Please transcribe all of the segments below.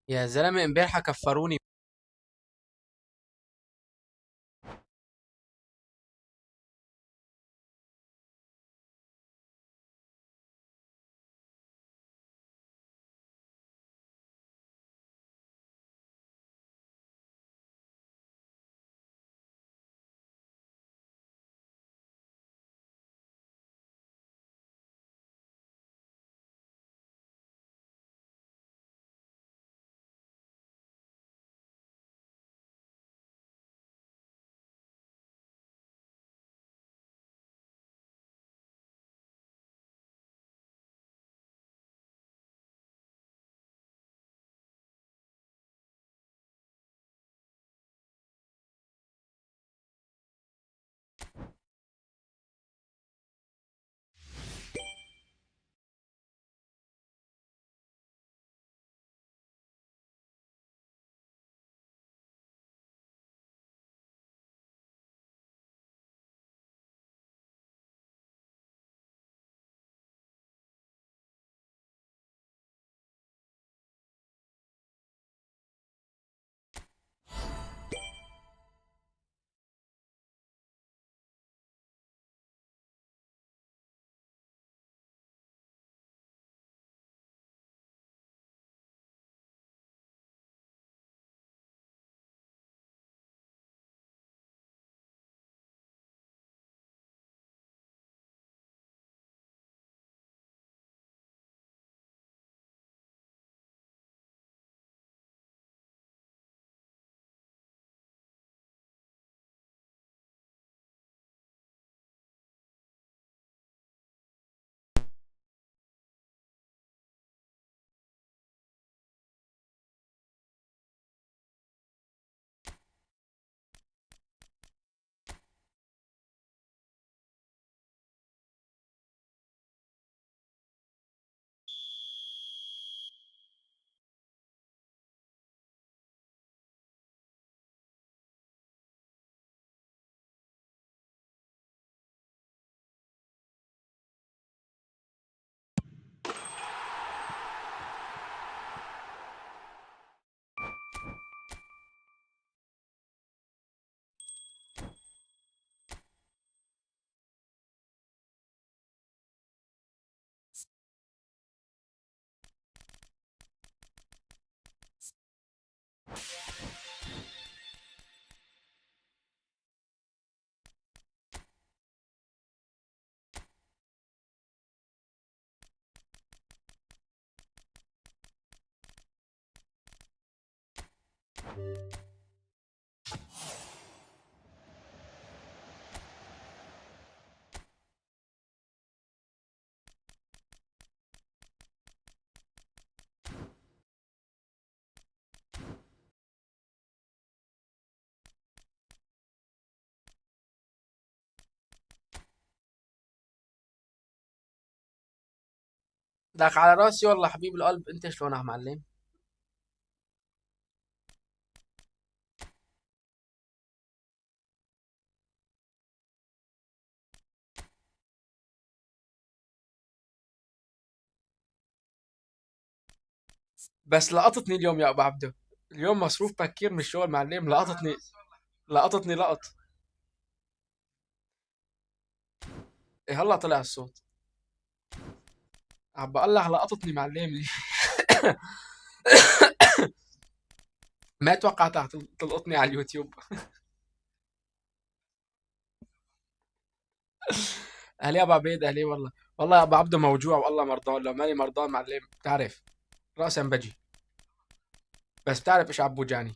يا زلمة امبارحة كفروني. داك على راسي والله حبيب القلب، انت شلونك معلم؟ بس لقطتني اليوم يا ابو عبده. اليوم مصروف بكير من الشغل معلم، لقطتني. لقطتني لقط. إيه هلا طلع الصوت. عم بقول لك لقطتني معلم لي. ما توقعتها تلقطني على اليوتيوب. اهلي يا ابو عبيد، اهلي والله. والله يا ابو عبده موجوع والله مرضان، لو ماني مرضان معلم بتعرف. راسا بجي. بس بتعرف ايش عبو جاني.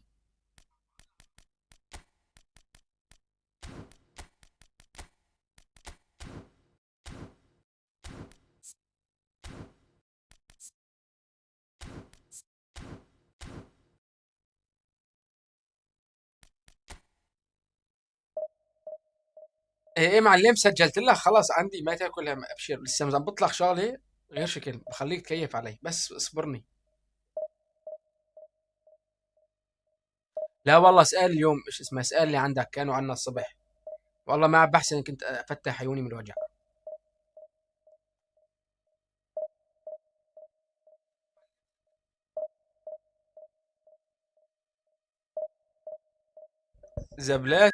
ايه معلم، سجلت لك خلاص عندي، ما تاكل هم، ابشر لسه مظبط لك شغله غير شكل، بخليك تكيف علي بس اصبرني. لا والله اسال اليوم ايش اسمه، اسال اللي عندك كانوا عنا الصبح. والله ما بحسن كنت افتح عيوني من الوجع. زبلات.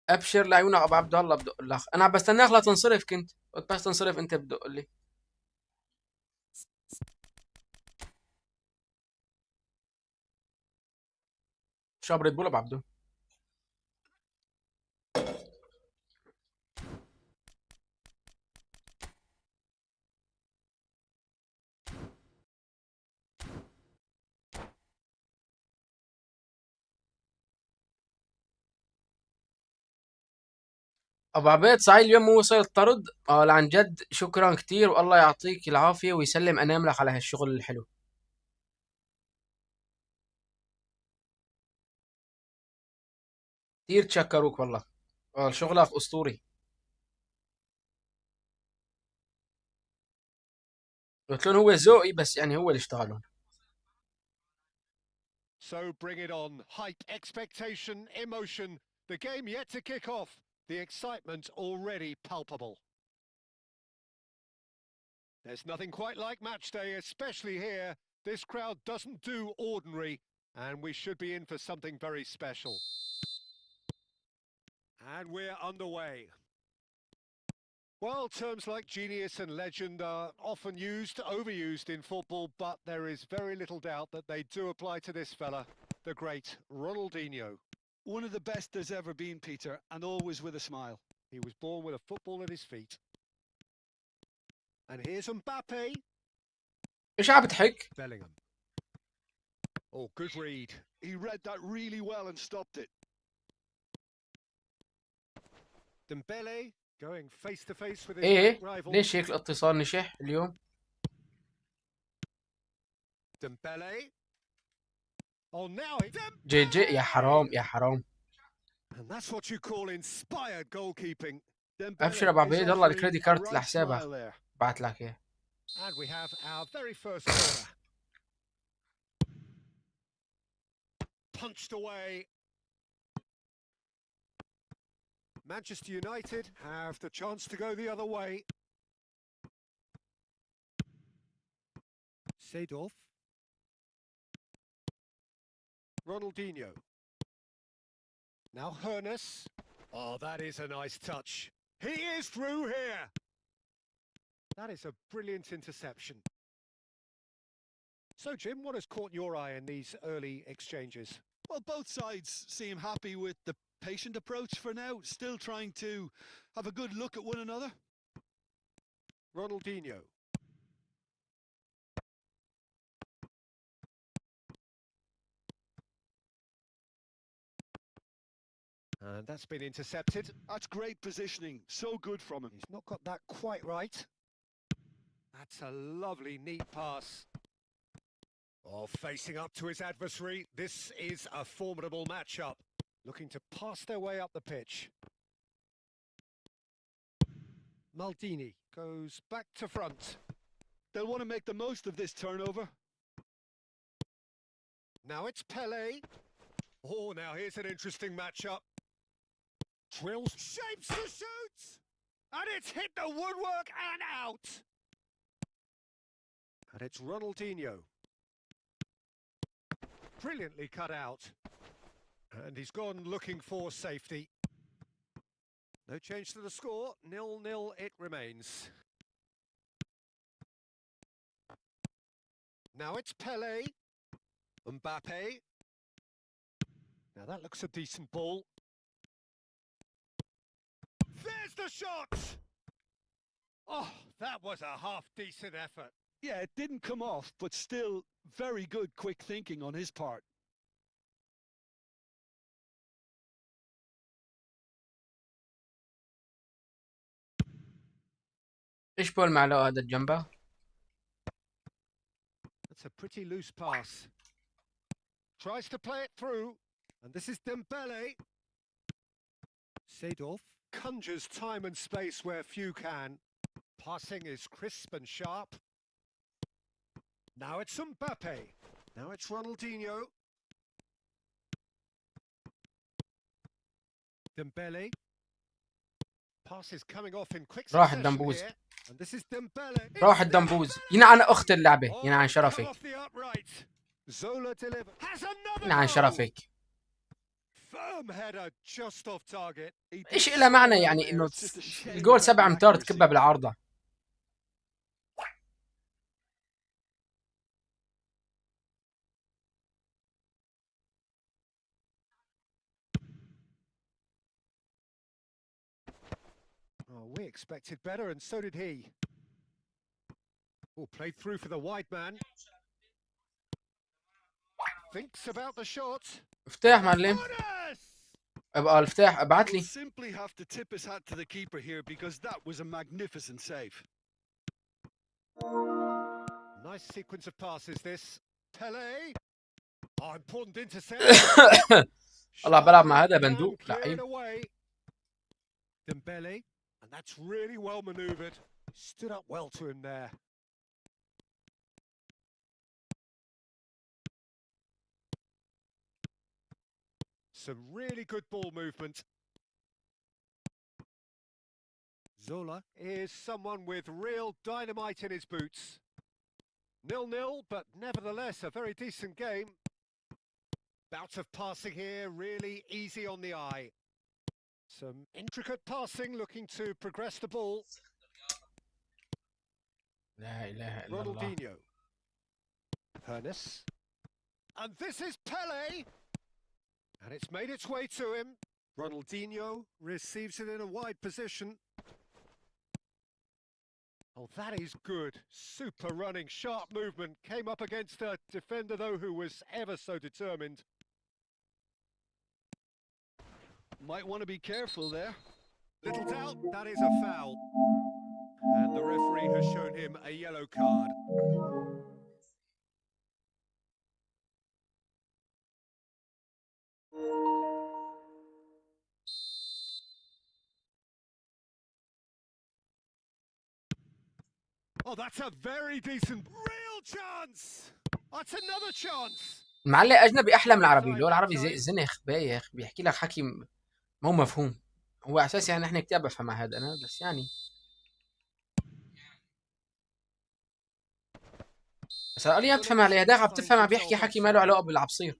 ابشر لعيونك ابو عبد الله، بدق لك انا بستناك لا تنصرف، كنت بس تنصرف انت بدق لي. شرب ريد بول ابو عبدو. ابو عبيد صحيح اليوم مو وصل الطرد؟ اه لا عن جد شكرا كتير، والله يعطيك العافيه ويسلم اناملك على هالشغل الحلو. كتير تشكروك والله. شغلك اسطوري. قلت لهم هو ذوقي بس يعني هو اللي اشتغلون. So bring it on. Hype, expectation, emotion. The game yet to kick off. The excitement already palpable. There's nothing quite like match day, especially here. This crowd doesn't do ordinary, and we should be in for something very special. And we're underway. Well, terms like genius and legend are often used, overused in football, but there is very little doubt that they do apply to this fella, the great Ronaldinho. One of the best there's ever been, Peter, and always with a smile. He was born with a football at his feet. And here's Mbappe. ايش عم بتحك؟ Bellingham. Oh, good read. He read that really well and stopped it. Dembele going face to face with his ايه rival. ليش هيك الاتصال نشح اليوم؟ Dembele. Oh, now it's جي جي يا حرام يا حرام. And that's what you call inspired goalkeeping. ابشر يا ابو عبيد، والله الكريدت كارت لحسابك بعت لك اياه. And we have our very first corner. Punched away. Manchester United have the chance to go the other way. Seedorf. Ronaldinho. Now Hernes. Oh, that is a nice touch. He is through here. That is a brilliant interception. So, Jim, what has caught your eye in these early exchanges? Well, both sides seem happy with the patient approach for now, still trying to have a good look at one another. Ronaldinho. And that's been intercepted. That's great positioning. So good from him. He's not got that quite right. That's a lovely, neat pass. Oh, facing up to his adversary. This is a formidable matchup. Looking to pass their way up the pitch. Maldini goes back to front. They'll want to make the most of this turnover. Now it's Pele. Oh, now here's an interesting matchup. Drills, shapes the shoots! And it's hit the woodwork and out! And it's Ronaldinho. Brilliantly cut out. And he's gone looking for safety. No change to the score. 0-0 it remains. Now it's Pele. Mbappe. Now that looks a decent ball. There's the shot! Oh, that was a half-decent effort. Yeah, it didn't come off, but still very good quick thinking on his part. ايش بول معلقه هذا الجنبه؟ That's a pretty loose pass. Tries to play it through. And this is Dembele. Seedorf. conjures time and space where few can. Passing is crisp and sharp. Now it's Mbappe. Now it's Ronaldinho. Dembele. Pass is coming off in quick راح succession الدنبوز. here. And this is Dembele. راح الدنبوز. ينعن اخت اللعبة، ينعن Come شرفك، off the upright. Zola delivers. Has another ينعن goal. شرفك. Firm header just off target. ايش إله معنى يعني انه الجول 7 امتار تكبها بالعارضة؟ Oh, we expected better, and so did he. Oh, played through for the wide man. Thinks about the shot. افتح معلم. ابقى الفتاح ابعت لي. Simply have to tip his hat to the keeper here because that was a magnificent save. Nice sequence of passes this. Pele. Oh, important intercept. والله بلعب مع هذا بندوق لعيب. Dembele, and that's really well manoeuvred. Stood up well to him there. Some really good ball movement. Zola is someone with real dynamite in his boots. 0-0, but nevertheless a very decent game. Bout of passing here, really easy on the eye. Some intricate passing, looking to progress the ball. لا إله إلا الله. Ronaldinho. Hernes. And this is Pele. And it's made its way to him. Ronaldinho receives it in a wide position. Oh, that is good. Super running, sharp movement. Came up against a defender, though, who was ever so determined. Might want to be careful there. Little doubt, that is a foul. And the referee has shown him a yellow card. Oh, that's a very decent, real chance. That's another chance. المعلق اجنبي احلى من العربي، اللي هو العربي زي زنخ بايخ بيحكي لك حكي ما هو مفهوم. هو اساسي يعني احنا كتاب بفهم هذا انا بس يعني. بس اليوم بتفهم عليه، هداك عم تفهم عم بيحكي حكي ما له علاقه بالعبصير.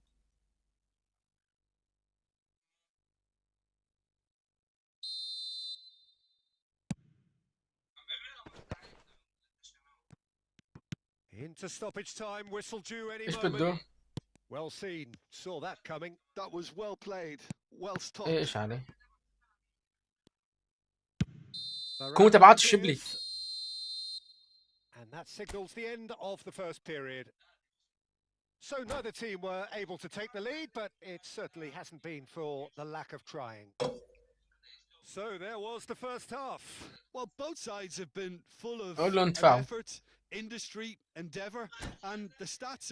Into stoppage time, whistle due any ايش moment. بده؟ Well seen, saw that coming. That was well played, well stopped. ايش عليه؟ كون تبعت الشبلي. And that signals the end of the first period. So neither team were able to take the lead, but it certainly hasn't been for the lack of trying. So there was the first half. Well, both sides have been full of effort, industry, endeavour, and the stats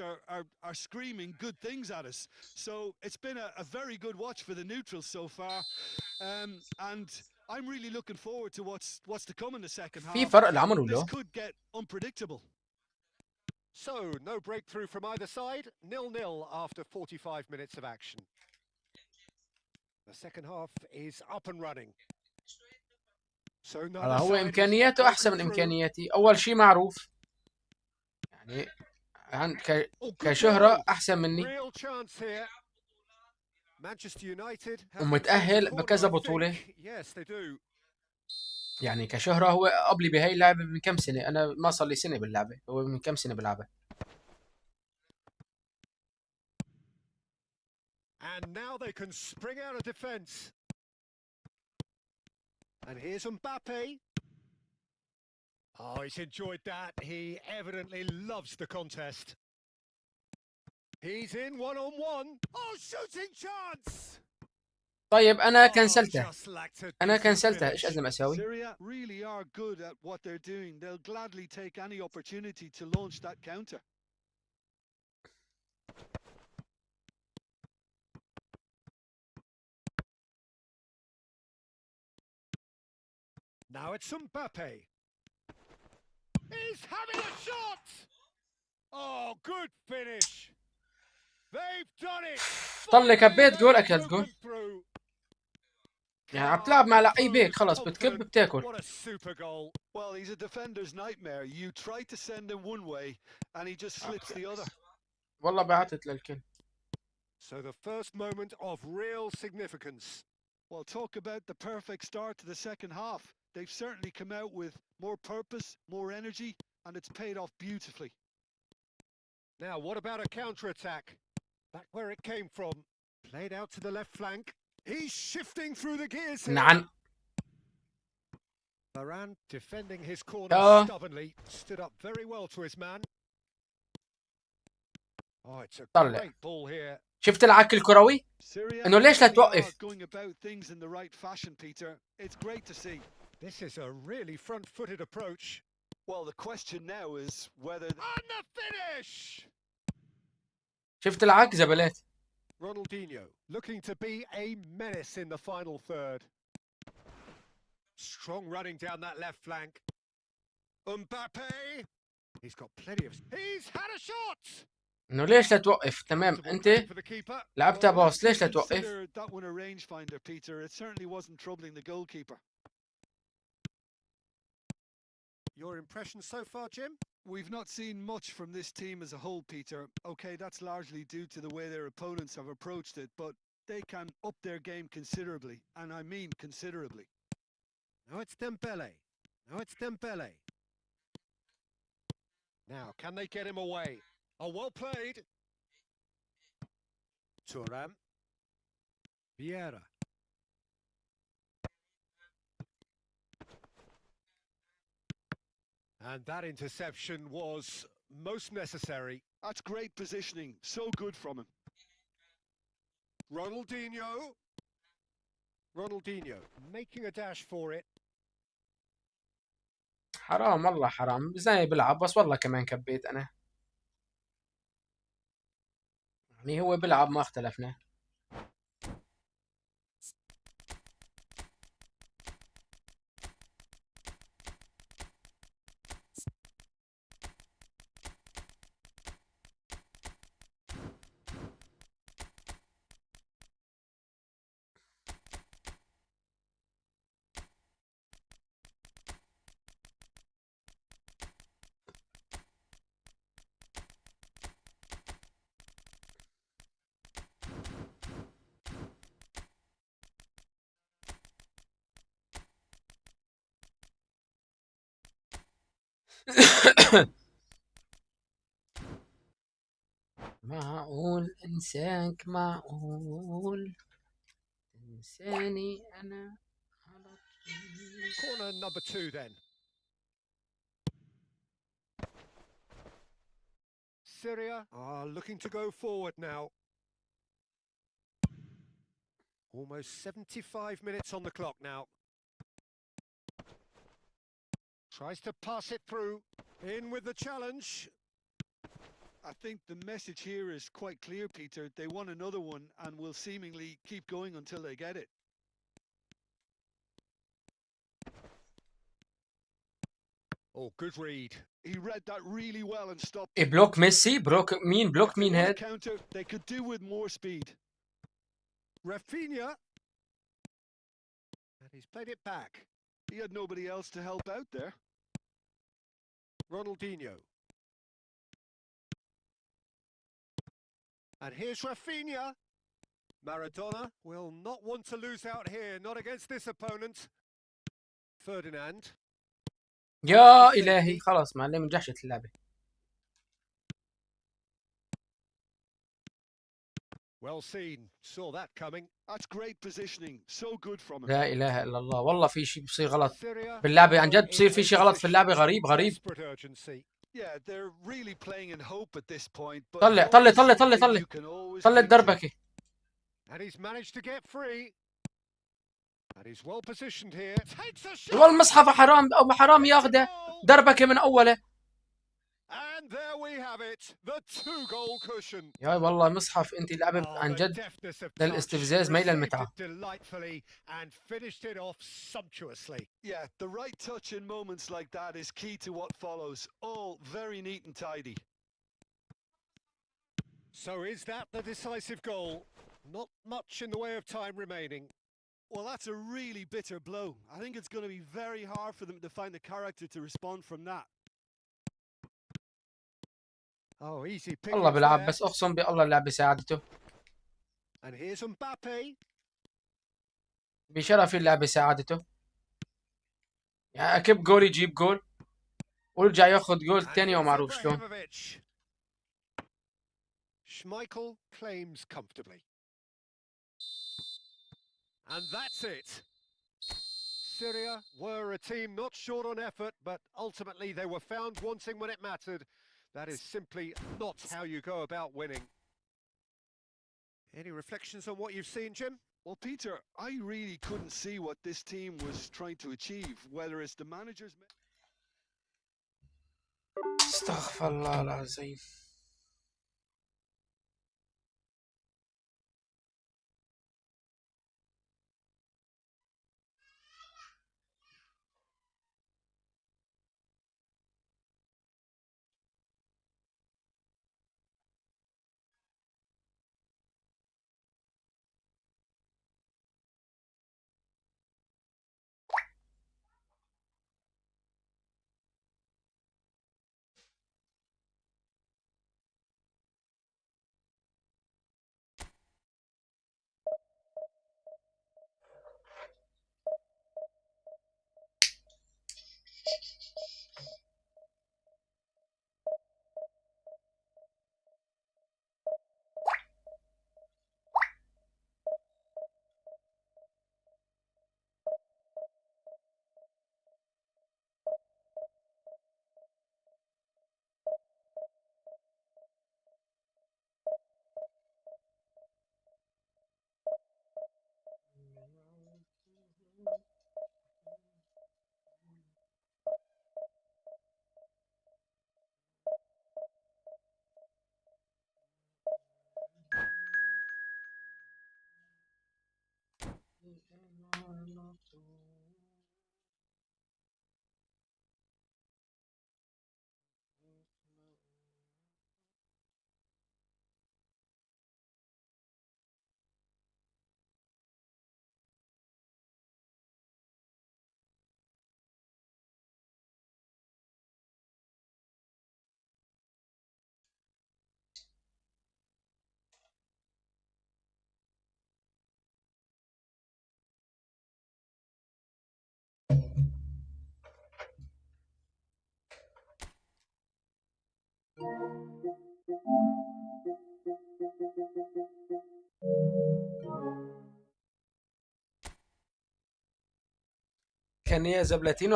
are screaming good things at us. So it's been a very good watch for the neutrals so far, and I'm really looking forward to what's to come in the second half. في فرق العمر ولا؟ This could get unpredictable. So no breakthrough from either side. 0-0 after 45 minutes of action. The second half is up and running. So هو امكانياته احسن من امكانياتي. اول شيء معروف يعني كشهرة احسن مني ومتأهل بكذا بطولة. يعني كشهرة هو قبلي بهاي اللعبة من كم سنة. انا ما صار لي سنة باللعبة، هو من كم سنة بلعبها. And now they can spring out of defense. And here's Mbappe. Oh, he's enjoyed that. He evidently loves the contest. He's in one-on-one. Oh, shooting chance! طيب أنا كنسلته. أنا كنسلته. إيش لازم أسوي؟ Syria really are good at what they're doing. They'll gladly take any opportunity to launch that counter. Now it's Mbappe. He's having a shot. Oh, good finish. They've done it. طلع كبيت جول اكلت جول. يعني عم تلعب مع لعيب هيك خلص بتكب بتاكل. What a super goal. Well, he's a defender's nightmare. You try to send him one way and he just slips the other. والله بعتت للكل. So the first moment of real significance. Well, talk about the perfect start to the second half. They've certainly come out with more purpose, more energy, and it's paid off beautifully. Now, what about a counter-attack? Back where it came from. Played out to the left flank. He's shifting through the gears here. نعم. Varane defending his corner stubbornly. Stood up very well to his man. Oh, it's a great ball here. شفت العك الكروي؟ انه ليش لا توقف؟ Going about things in the right fashion, Peter. It's great to see. This is a really front-footed approach. Well, the question now is whether... And the finish! شفت العك زبلات. Ronaldinho looking to be a menace in the final third. Strong running down that left flank. Mbappe! He's got plenty of... He's had a shot! انه ليش لا توقف؟ تمام انت لعبتها باص ليش لا توقف؟ That one a rangefinder, Peter. It certainly wasn't troubling the goalkeeper. Your impression so far, Jim? We've not seen much from this team as a whole, Peter. Okay, that's largely due to the way their opponents have approached it, but they can up their game considerably, and I mean considerably. Now it's Dembele. Now it's Dembele. Now, can they get him away? Oh, well played. Thuram. Vieira. And that interception was most necessary. That's great positioning. So good from him. Ronaldinho. Ronaldinho making a dash for it. حرام والله حرام زي بلعب بس والله كمان كبيت انا. يعني هو بلعب ما اختلفنا. معقول انساك معقول تنساني انا على طول. Corner number 2 then. Syria are looking to go forward now. Almost 75 minutes on the clock now. Tries to pass it through. In with the challenge. I think the message here is quite clear, Peter. They want another one and will seemingly keep going until they get it. Oh, good read. He read that really well and stopped. بلوك ميسي بلوك مين هاد؟ Counter, they could do with more speed. Rafinha. And he's played it back. He had nobody else to help out there. Ronaldinho. And here's Rafinha. Maradona will not want to lose out here, not against this opponent. Ferdinand. يا إلهي خلاص معلم نجحت اللعبة. Well seen. Saw that coming. That's great positioning. So good from him. لا إله إلا الله والله في شيء بصير غلط باللعبة عن جد بصير في شيء غلط في اللعبة غريب. Yeah, they're really playing in hope at this point. طلع الدربكة. And he's managed to get free. And he's well positioned here. Takes a shot. والمصحف حرام أو حرام ياخده دربكة من أوله. And there we have it, the 2-goal cushion. يا والله مصحف انت لعبة عن the جد deftness of touch. للاستفزاز ما Received للمتعة. it delightfully and finished it off sumptuously. Yeah, the right touch in moments like that is key to what follows. All very neat and tidy. So is that the decisive goal? Not much in the way of time remaining. Well, that's a really bitter blow. I think it's going to be very hard for them to find the character to respond from that. Oh, easy الله pickings بلعب there. بس اقسم بالله اللعبة ساعدته. And here's Mbappe. بشرف اللعبة ساعدته. يعني اكب جول يجيب جول ويرجع ياخذ جول And ثاني here's ومعروف شلون. Ibrahimovic. Schmeichel claims comfortably. And that's it. Syria were a team not short on effort, but ultimately they were found wanting when it mattered. That is simply not how you go about winning. Any reflections on what you've seen, Jim? Well, Peter, I really couldn't see what this team was trying to achieve, whether it's the manager's... استغفر الله العظيم. كان هي زبلتين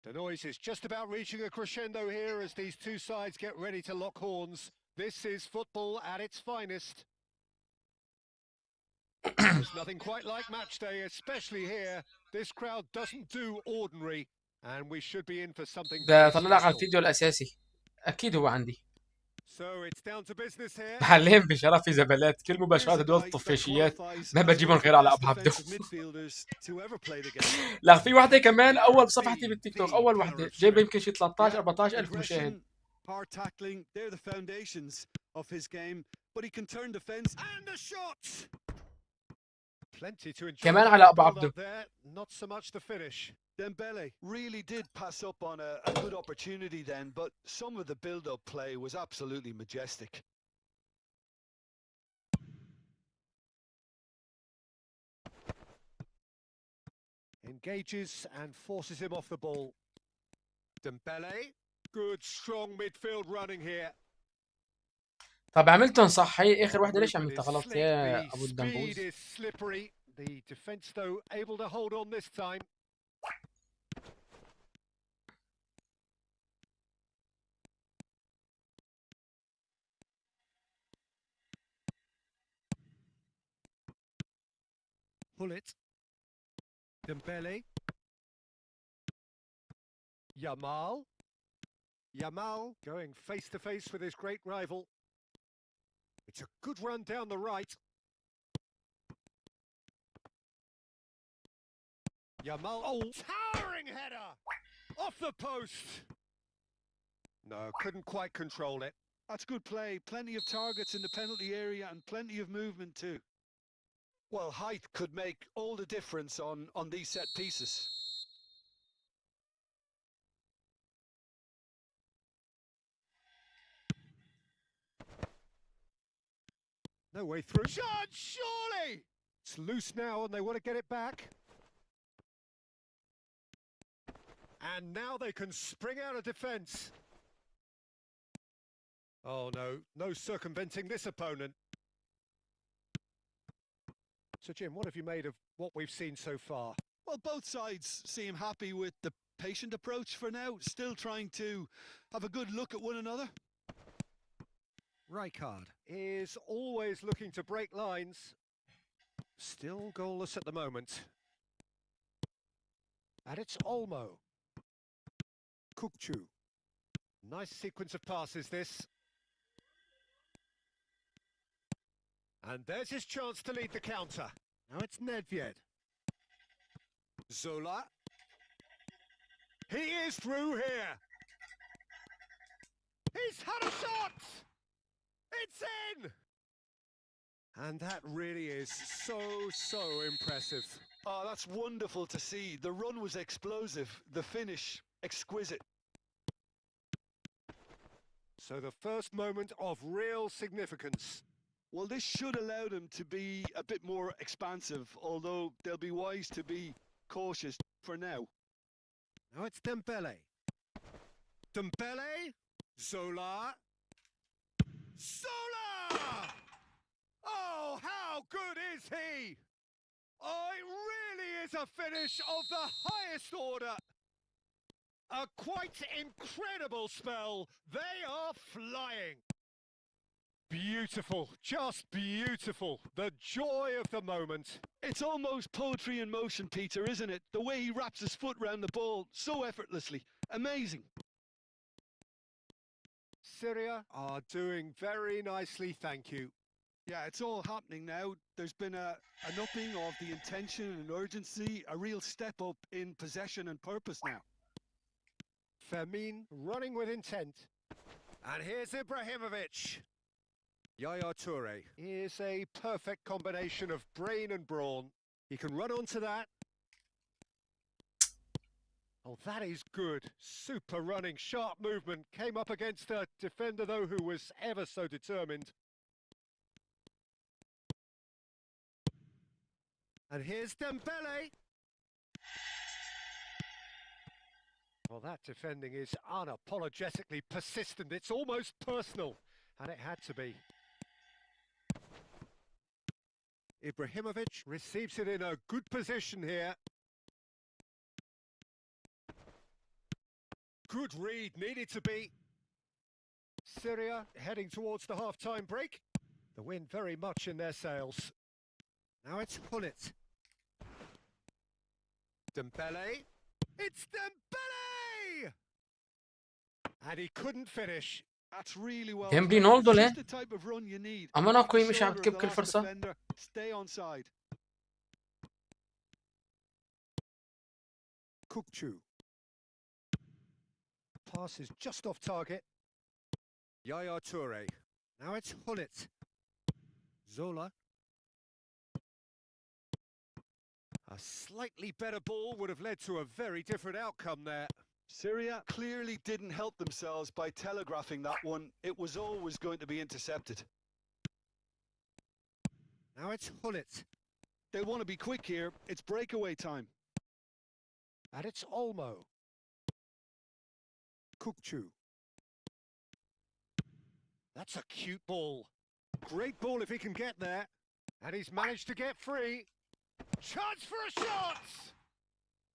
The noise is just about reaching a crescendo here as these two sides get ready to lock horns. This is football at its finest. There's nothing quite like match day, especially here. This crowd doesn't do ordinary, and we should be in for something ده very طلع لك على special. الفيديو الاساسي. اكيد هو عندي. So it's down to business here. معلم بشرف في زبالات كل مباشرات دول طفيشيات ما بجيبهم غير على ابو عبده. لا في واحده كمان اول صفحتي بالتيك توك اول واحده جايبه يمكن شي 13 14 الف مشاهد. Hard tackling, they're the foundations of his game, but he can turn defense and a shot. Plenty to enjoy. كمان على ابو عبده. Not so much the finish. Dembele really did pass up on a good opportunity then, but some of the build-up play was absolutely majestic. Engages and forces him off the ball. Dembele, good strong midfield running here. طب عملتهم صح هي اخر واحده ليش عملتها غلط يا ابو الدنبوز؟ The defense though able to hold on this time. Pull it. Dembele. Yamal going face to face with his great rival. It's a good run down the right. Yamal, oh, towering header! Off the post! No, couldn't quite control it. That's good play. Plenty of targets in the penalty area and plenty of movement too. Well, height could make all the difference on these set pieces. No way through. Shot, surely! It's loose now and they want to get it back. And now they can spring out of defence. Oh no, no circumventing this opponent. So Jim, what have you made of what we've seen so far? Well, both sides seem happy with the patient approach for now, still trying to have a good look at one another. Ránked is always looking to break lines. Still goalless at the moment. And it's Olmo. Kukçu. Nice sequence of passes this. And there's his chance to lead the counter. Now it's Nedved. Zola. He is through here. He's had a shot! It's in! And that really is so impressive. Oh, that's wonderful to see. The run was explosive, the finish exquisite. So the first moment of real significance. Well, this should allow them to be a bit more expansive, although they'll be wise to be cautious for now. Now it's Dembele. Dembele. Zola. Zola! Oh, how good is he? Oh, it really is a finish of the highest order. A quite incredible spell. They are flying. Beautiful, just beautiful. The joy of the moment. It's almost poetry in motion, Peter, isn't it? The way he wraps his foot round the ball so effortlessly. Amazing. Syria are doing very nicely, thank you. Yeah, it's all happening now. There's been an upping of the intention and urgency, a real step up in possession and purpose now. Fermin running with intent. And here's Ibrahimovic. Yaya Toure is a perfect combination of brain and brawn. He can run onto that. Oh, that is good. Super running, sharp movement. Came up against a defender, though, who was ever so determined. And here's Dembele. Well, that defending is unapologetically persistent. It's almost personal, and it had to be. Ibrahimovic receives it in a good position here. Good read, needed to be. Syria heading towards the half-time break. The wind very much in their sails. Now it's Hullet. Dembele. It's Dembele! And he couldn't finish. That's really well Dembele played. ne oldu It's lan? just the type of run you need. Amına Off the koyayım shoulder abi of kep the kıl last fırsa. defender. Stay onside. Kukçu. Pass is just off target. Yaya Toure. Now it's Hullet. Zola. A slightly better ball would have led to a very different outcome there. Syria clearly didn't help themselves by telegraphing that one. It was always going to be intercepted. Now it's Hullet. They want to be quick here. It's breakaway time. And it's Olmo. Kukçu. That's a cute ball. Great ball if he can get there. And he's managed to get free. Chance for a shot!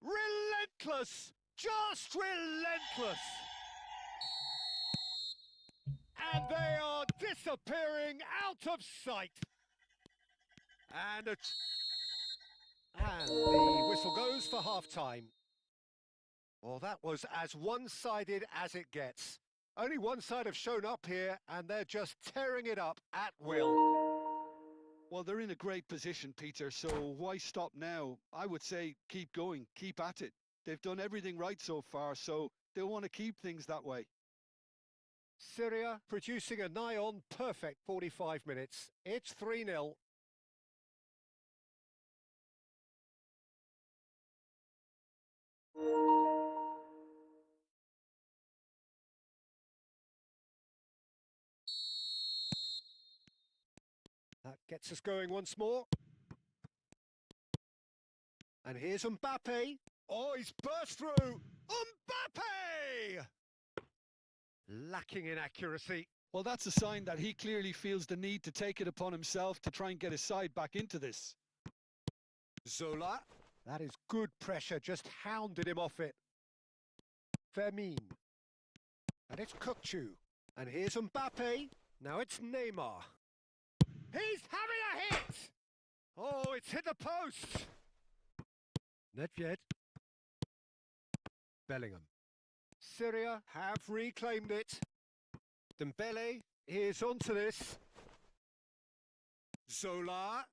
Relentless! Just relentless! And they are disappearing out of sight. And the whistle goes for half-time. Well, that was as one-sided as it gets. Only one side have shown up here, and they're just tearing it up at will. Well, they're in a great position, Peter, so why stop now? I would say keep going, keep at it. They've done everything right so far, so they'll want to keep things that way. Syria producing a nigh-on perfect 45 minutes. It's 3-0. That gets us going once more. And here's Mbappe. Oh, he's burst through. Mbappe! Lacking in accuracy. Well, that's a sign that he clearly feels the need to take it upon himself to try and get his side back into this. Zola. That is good pressure, just hounded him off it. Fermin. And it's Kukçu. And here's Mbappe. Now it's Neymar. He's having a hit! Oh, it's hit the post! Nedved. Bellingham. Syria have reclaimed it. Dembele is onto this. Zola.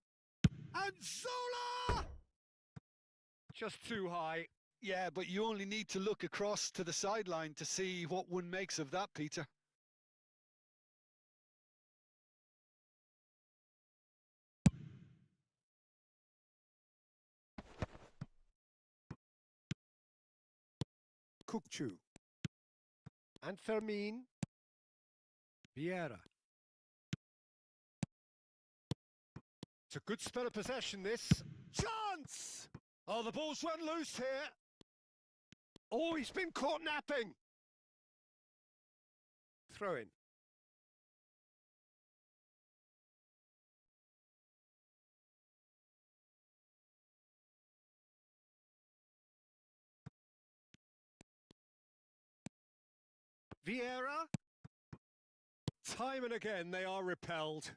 And Zola! Just too high. Yeah, but you only need to look across to the sideline to see what one makes of that, Peter. Kukçu. And Fermin. Vieira. It's a good spell of possession, this. Chance! Oh, the ball's run loose here. Oh, he's been caught napping. Throw in. Vieira. Time and again they are repelled.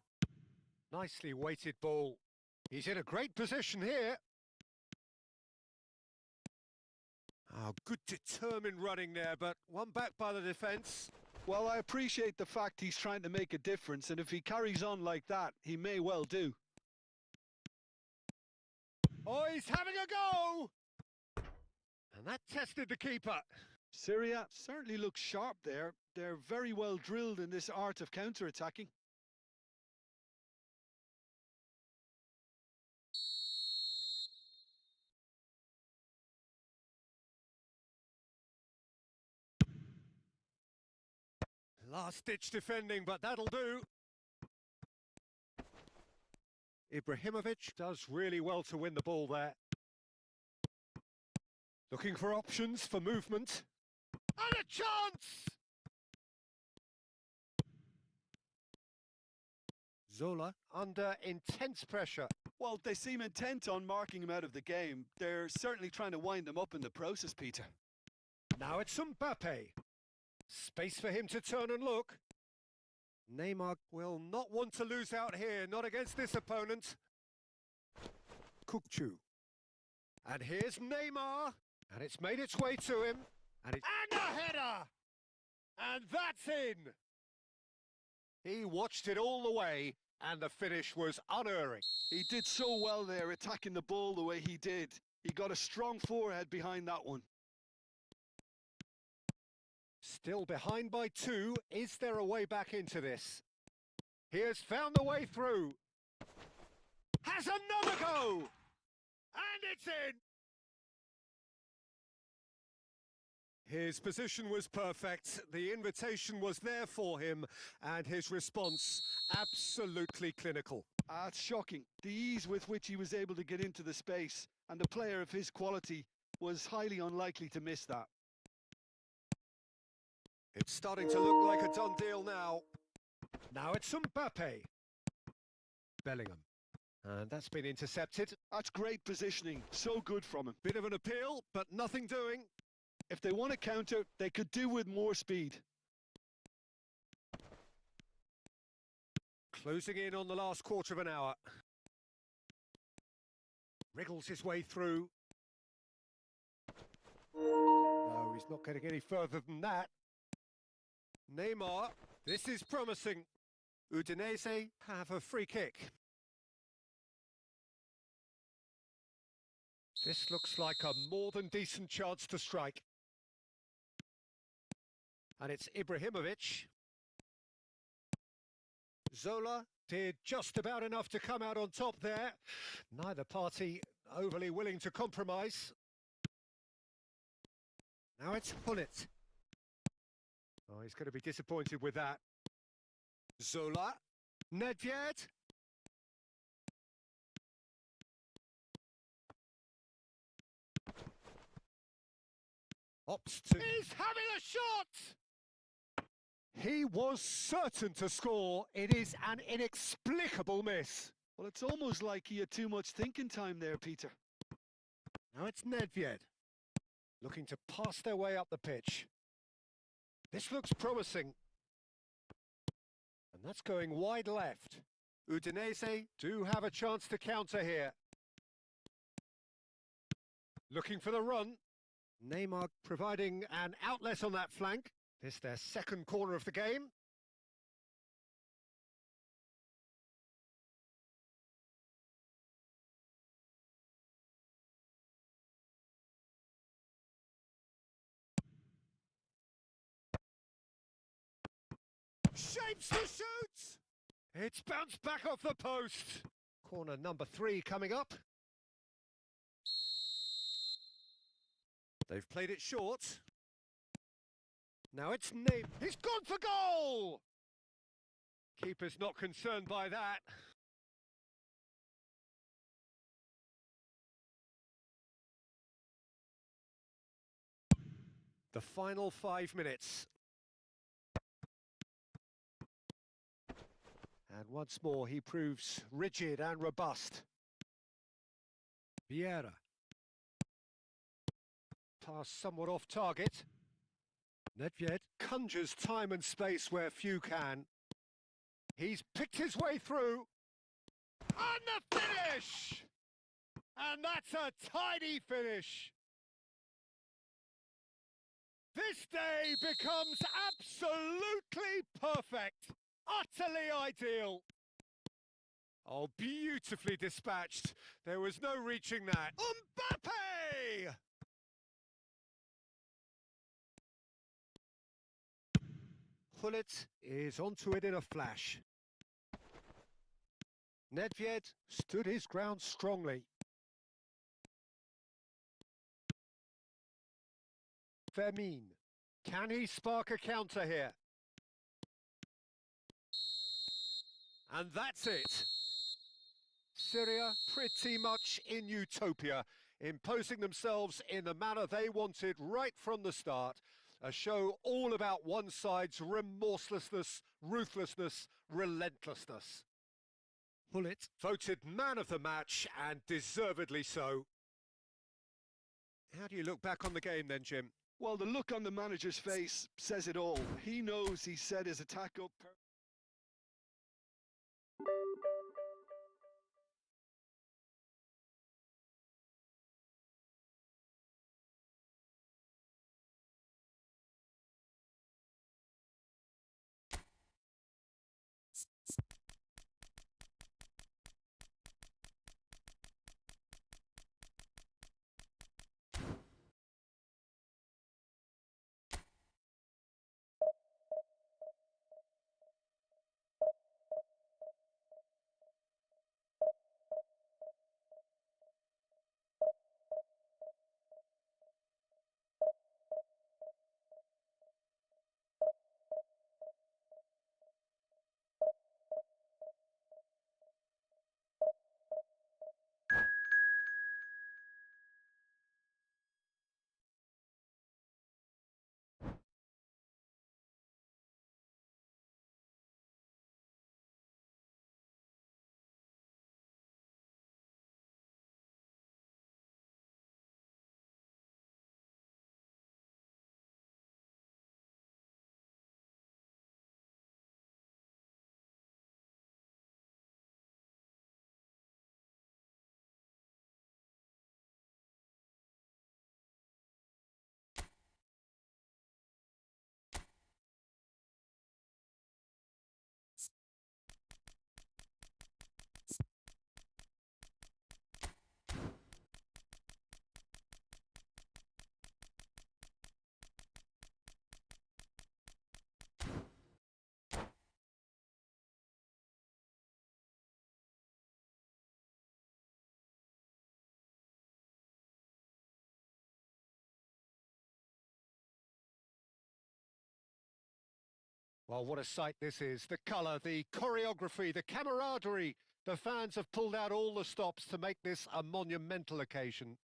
Nicely weighted ball. He's in a great position here. Oh, good determined running there, but one back by the defence. Well, I appreciate the fact he's trying to make a difference, and if he carries on like that, he may well do. Oh, he's having a go! And that tested the keeper. Syria certainly looks sharp there. They're very well drilled in this art of counter-attacking. Last-ditch defending, but that'll do. Ibrahimovic does really well to win the ball there. Looking for options for movement. And a chance! Zola under intense pressure. Well, they seem intent on marking him out of the game. They're certainly trying to wind him up in the process, Peter. Now it's Mbappe. Space for him to turn and look. Neymar will not want to lose out here, not against this opponent. Kukcu. And here's Neymar. And it's made its way to him. And a header! And that's in! He watched it all the way, and the finish was unerring. He did so well there, attacking the ball the way he did. He got a strong forehead behind that one. Still behind by 2. Is there a way back into this? He has found the way through. Has another go! And it's in! His position was perfect, the invitation was there for him, and his response absolutely clinical. That's shocking. The ease with which he was able to get into the space, and a player of his quality was highly unlikely to miss that. It's starting to look like a done deal now. Now it's Mbappe. Bellingham. And that's been intercepted. That's great positioning. So good from him. Bit of an appeal, but nothing doing. If they want to counter, they could do with more speed. Closing in on the last quarter of an hour. Wriggles his way through. No, he's not getting any further than that. Neymar, this is promising. Udinese have a free kick. This looks like a more than decent chance to strike. And it's Ibrahimovic. Zola did just about enough to come out on top there. Neither party overly willing to compromise. Now it's Hullet. Oh, he's going to be disappointed with that. Zola. Nedved. Opts to... He's having a shot! He was certain to score. It is an inexplicable miss. Well, it's almost like he had too much thinking time there, Peter. Now it's Nedved. Looking to pass their way up the pitch. This looks promising. And that's going wide left. Udinese do have a chance to counter here. Looking for the run. Neymar providing an outlet on that flank. This their second corner of the game. Shapes to shoot! It's bounced back off the post. Corner number 3 coming up. They've played it short. Now it's Neymar. He's gone for goal! Keeper's not concerned by that. The final 5 minutes. And once more he proves rigid and robust. Vieira. Pass somewhat off target. Nedved conjures time and space where few can. He's picked his way through. And the finish! And that's a tidy finish. This day becomes absolutely perfect. Utterly ideal. Oh, beautifully dispatched. There was no reaching that. Mbappe! Hullet is onto it in a flash. Nedved stood his ground strongly. Fermin. Can he spark a counter here? And that's it. Syria pretty much in utopia, imposing themselves in the manner they wanted right from the start. A show all about one side's remorselessness, ruthlessness, relentlessness. Hullet voted man of the match, and deservedly so. How do you look back on the game then, Jim? Well, the look on the manager's face says it all. He knows he set his attack up. Well, what a sight this is. The colour, the choreography, the camaraderie. The fans have pulled out all the stops to make this a monumental occasion.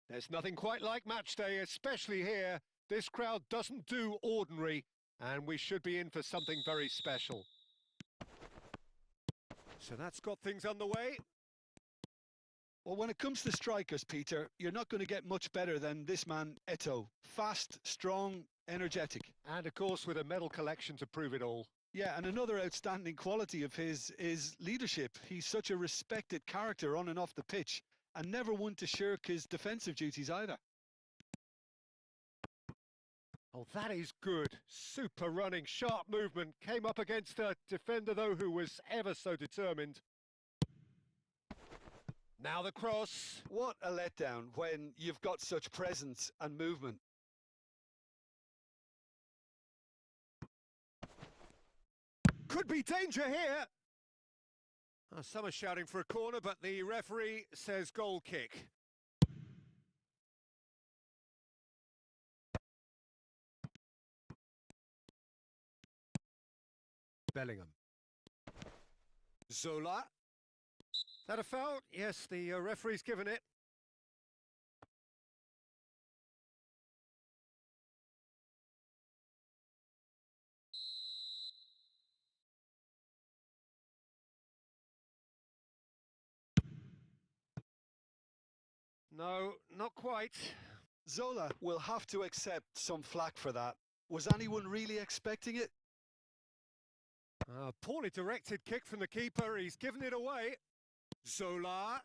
There's nothing quite like match day, especially here. This crowd doesn't do ordinary, and we should be in for something very special. So that's got things underway. Well, when it comes to strikers, Peter, you're not going to get much better than this man, Eto'o. Fast, strong, energetic. And of course with a medal collection to prove it all. Yeah, and another outstanding quality of his is leadership. He's such a respected character on and off the pitch, and never one to shirk his defensive duties either. Oh, that is good. Super running, sharp movement. Came up against a defender, though, who was ever so determined. Now the cross. What a letdown when you've got such presence and movement. Could be danger here. Oh, some are shouting for a corner, but the referee says goal kick. Bellingham. Zola. Is that a foul? Yes, the referee's given it. No, not quite. Zola will have to accept some flack for that. Was anyone really expecting it? Poorly directed kick from the keeper. He's given it away. Zola.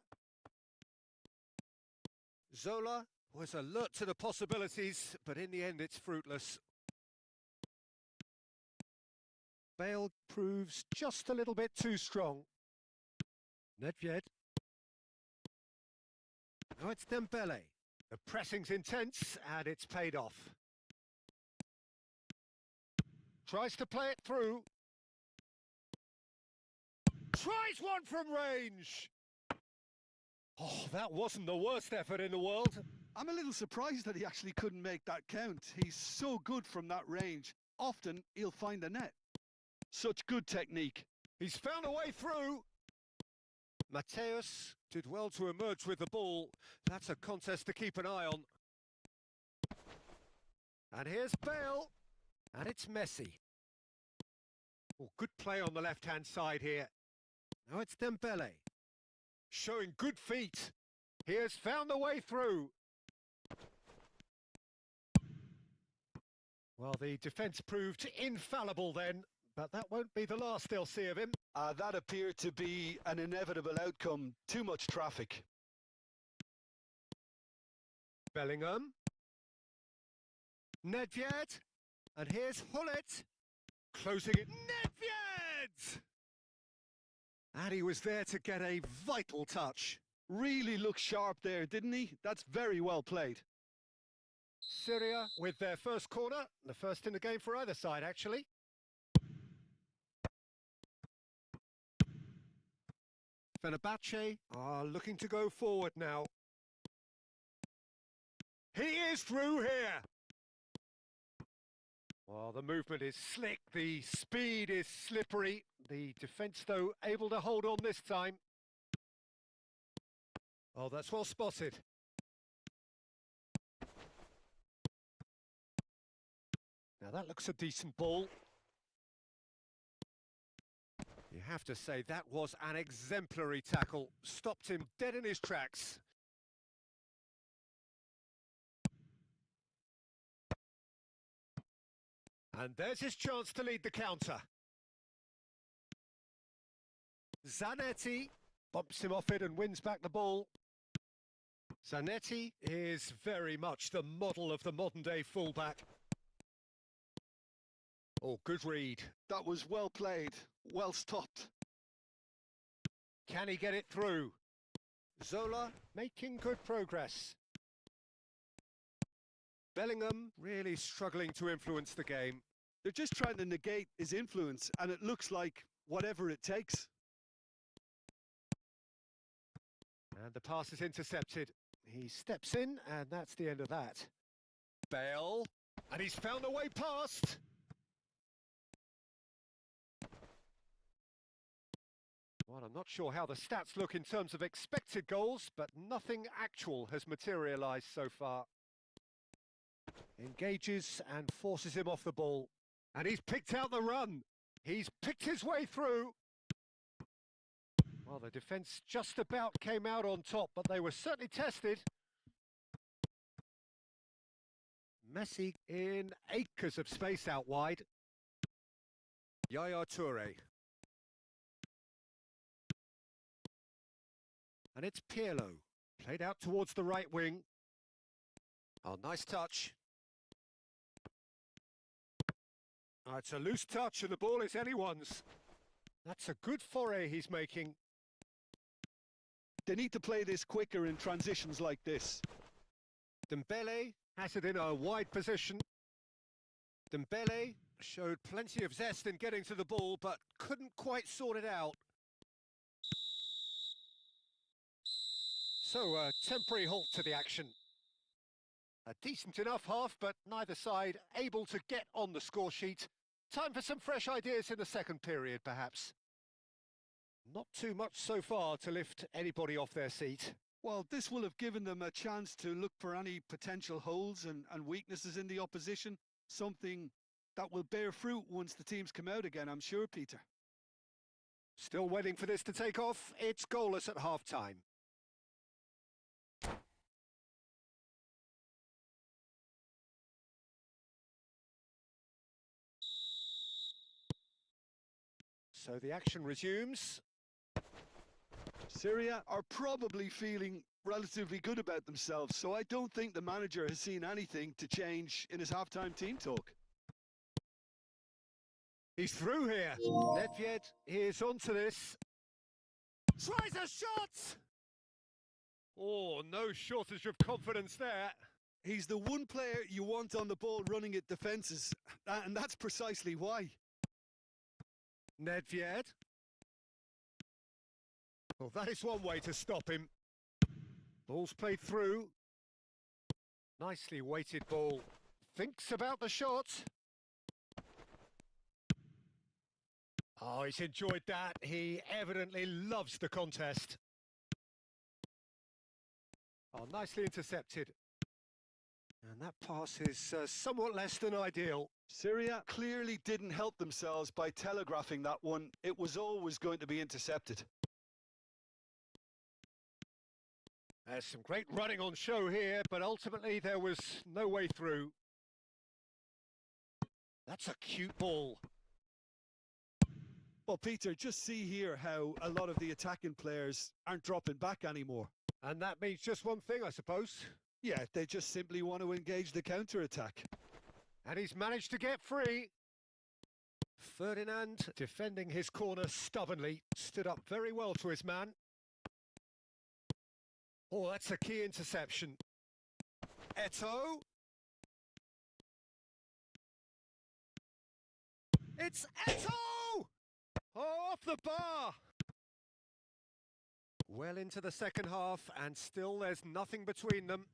Zola was alert to the possibilities, but in the end it's fruitless. Bale proves just a little bit too strong. Nedved. Now it's Dembele. The pressing's intense and it's paid off. Tries to play it through. Tries one from range. Oh, that wasn't the worst effort in the world. I'm a little surprised that he actually couldn't make that count. He's so good from that range. Often he'll find the net. Such good technique. He's found a way through. Mateus did well to emerge with the ball. That's a contest to keep an eye on. And here's Bale. And it's Messi. Oh, good play on the left-hand side here. Now it's Dembele. Showing good feet. He has found the way through. Well, the defence proved infallible then, but that won't be the last they'll see of him. That appeared to be an inevitable outcome. Too much traffic. Bellingham. Nedved. And here's Hullet. Closing it. Nedved! And he was there to get a vital touch. Really looked sharp there, didn't he? That's very well played. Syria with their first corner. The first in the game for either side, actually. Fenerbahce are looking to go forward now. He is through here. Well, the movement is slick, the speed is slippery. The defence, though, able to hold on this time. Oh, that's well spotted. Now that looks a decent ball. You have to say that was an exemplary tackle. Stopped him dead in his tracks. And there's his chance to lead the counter. Zanetti bumps him off it and wins back the ball. Zanetti is very much the model of the modern-day fullback. Oh, good read. That was well played, well stopped. Can he get it through? Zola making good progress. Bellingham really struggling to influence the game. They're just trying to negate his influence, and it looks like whatever it takes. And the pass is intercepted. He steps in, and that's the end of that. Bale, and he's found a way past. Well, I'm not sure how the stats look in terms of expected goals, but nothing actual has materialised so far. Engages and forces him off the ball. And he's picked out the run. He's picked his way through. Well, the defence just about came out on top, but they were certainly tested. Messi in acres of space out wide. Yaya Toure. And it's Pirlo, played out towards the right wing. Oh, nice touch. Oh, it's a loose touch and the ball is anyone's. That's a good foray he's making. They need to play this quicker in transitions like this. Dembele has it in a wide position. Dembele showed plenty of zest in getting to the ball, but couldn't quite sort it out. So, a temporary halt to the action. A decent enough half, but neither side able to get on the score sheet. Time for some fresh ideas in the second period, perhaps. Not too much so far to lift anybody off their seat. Well, this will have given them a chance to look for any potential holes and weaknesses in the opposition. Something that will bear fruit once the teams come out again, I'm sure, Peter. Still waiting for this to take off. It's goalless at half-time. So the action resumes. Syria are probably feeling relatively good about themselves, so I don't think the manager has seen anything to change in his half-time team talk. He's through here. Nedved is onto this. Tries a shot! Oh, no shortage of confidence there. He's the one player you want on the ball running at defences, and that's precisely why. Nedved. Well, that is one way to stop him. Ball's played through. Nicely weighted ball. Thinks about the shot. Oh, he's enjoyed that. He evidently loves the contest. Oh, nicely intercepted. And that pass is somewhat less than ideal. Syria clearly didn't help themselves by telegraphing that one. It was always going to be intercepted. There's some great running on show here, but ultimately there was no way through. That's a cute ball. Well, Peter, just see here how a lot of the attacking players aren't dropping back anymore. And that means just one thing, I suppose. Yeah, they just simply want to engage the counter-attack. And he's managed to get free. Ferdinand, defending his corner stubbornly, stood up very well to his man. Oh, that's a key interception. Eto'o. It's Eto'o! Oh, off the bar! Well into the second half, and still there's nothing between them.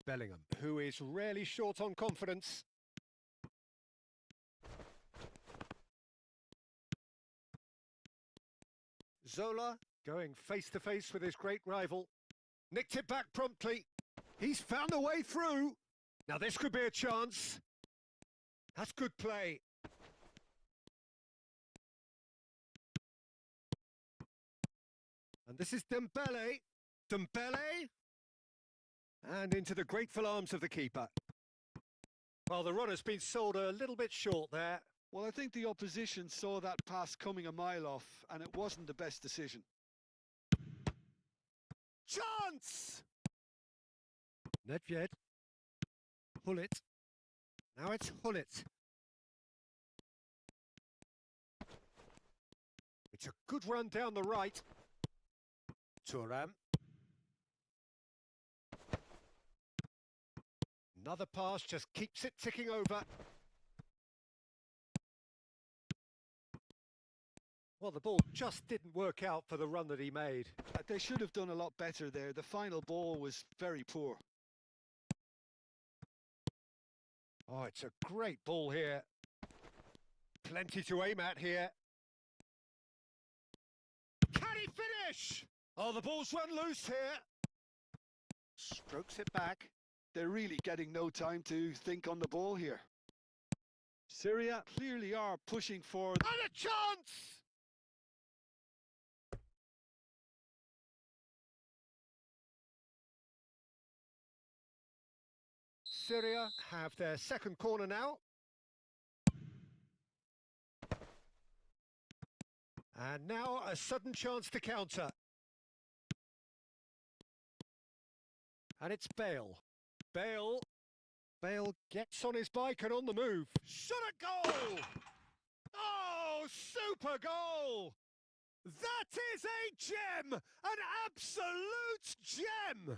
Bellingham, who is rarely short on confidence. Zola going face-to-face with his great rival. Nicked it back promptly. He's found a way through. Now this could be a chance. That's good play. And this is Dembele. Dembele. And into the grateful arms of the keeper. Well, the runner's been sold a little bit short there. Well, I think the opposition saw that pass coming a mile off, and it wasn't the best decision. Chance! Nedved. Hullet. Now it's Hullet. It's a good run down the right. Thuram. Another pass just keeps it ticking over. Well, the ball just didn't work out for the run that he made. They should have done a lot better there. The final ball was very poor. Oh, it's a great ball here. Plenty to aim at here. Can he finish? Oh, the ball's run loose here. Strokes it back. They're really getting no time to think on the ball here. Syria clearly are pushing for... And a chance! Syria have their second corner now. And now a sudden chance to counter. And it's Bale. Bale gets on his bike and on the move. Shot a goal! Oh, super goal! That is a gem! An absolute gem!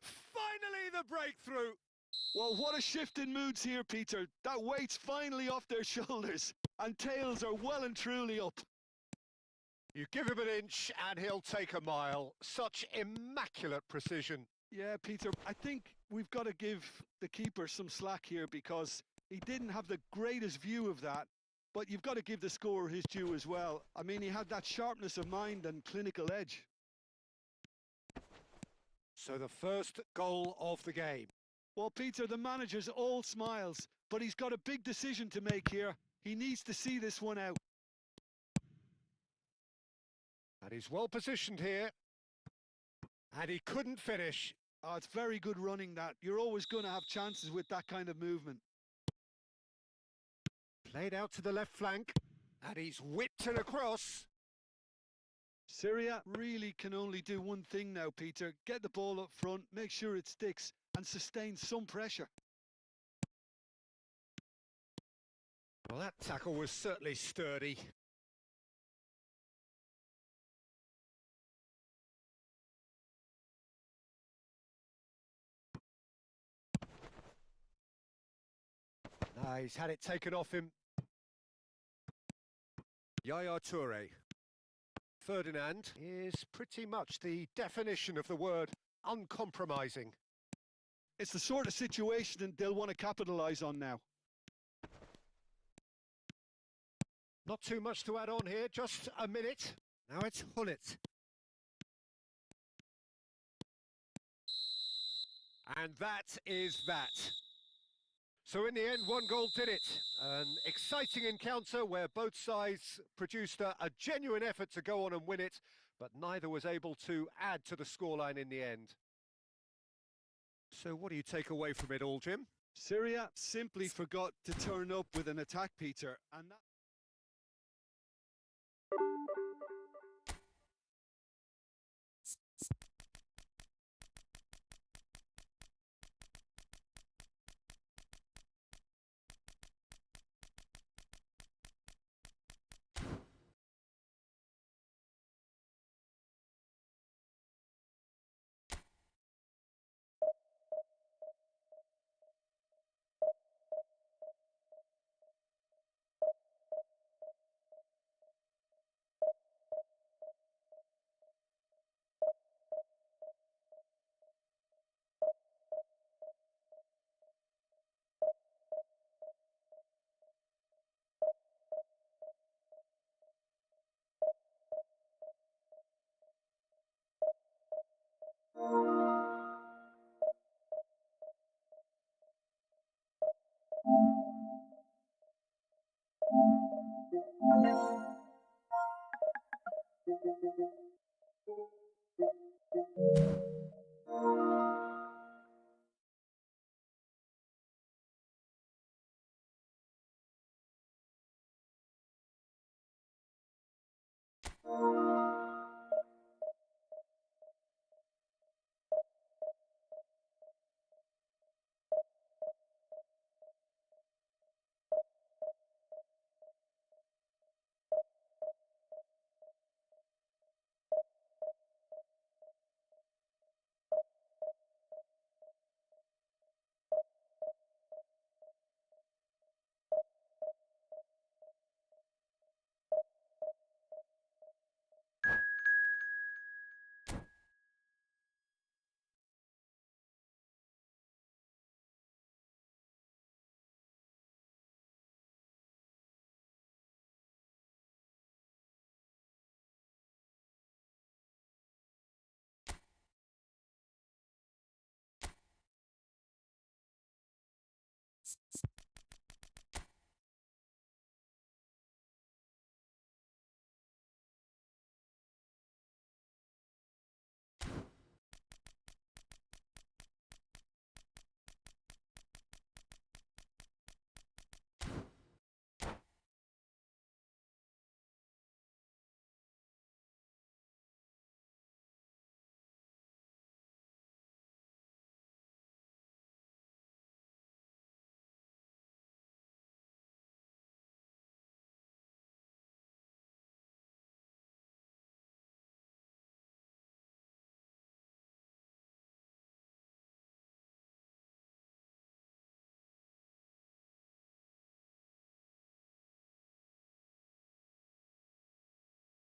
Finally the breakthrough! Well, what a shift in moods here, Peter. That weight's finally off their shoulders, and tails are well and truly up. You give him an inch and he'll take a mile. Such immaculate precision. Yeah, Peter, I think we've got to give the keeper some slack here because he didn't have the greatest view of that, but you've got to give the scorer his due as well. I mean, he had that sharpness of mind and clinical edge. So the first goal of the game. Well, Peter, the manager's all smiles, but he's got a big decision to make here. He needs to see this one out. And he's well positioned here. And he couldn't finish. Oh, it's very good running that. You're always going to have chances with that kind of movement. Played out to the left flank. And he's whipped it across. Syria really can only do one thing now, Peter. Get the ball up front, make sure it sticks, and sustain some pressure. Well, that tackle was certainly sturdy. Nah, he's had it taken off him. Yaya Toure. Ferdinand is pretty much the definition of the word uncompromising. It's the sort of situation they'll want to capitalise on now. Not too much to add on here, just a minute. Now it's Hullet. And that is that. So in the end, one goal did it. An exciting encounter where both sides produced a genuine effort to go on and win it, but neither was able to add to the scoreline in the end. So what do you take away from it all, Jim? Syria simply forgot to turn up with an attack, Peter, and that...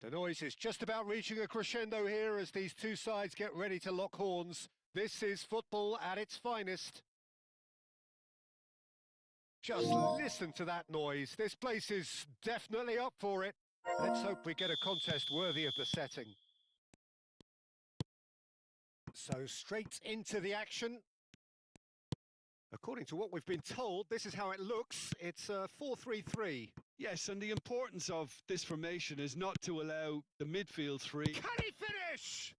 The noise is just about reaching a crescendo here as these two sides get ready to lock horns. This is football at its finest. Just listen to that noise. This place is definitely up for it. Let's hope we get a contest worthy of the setting. So straight into the action. According to what we've been told, this is how it looks. It's a 4-3-3. Yes, and the importance of this formation is not to allow the midfield three... Can he finish?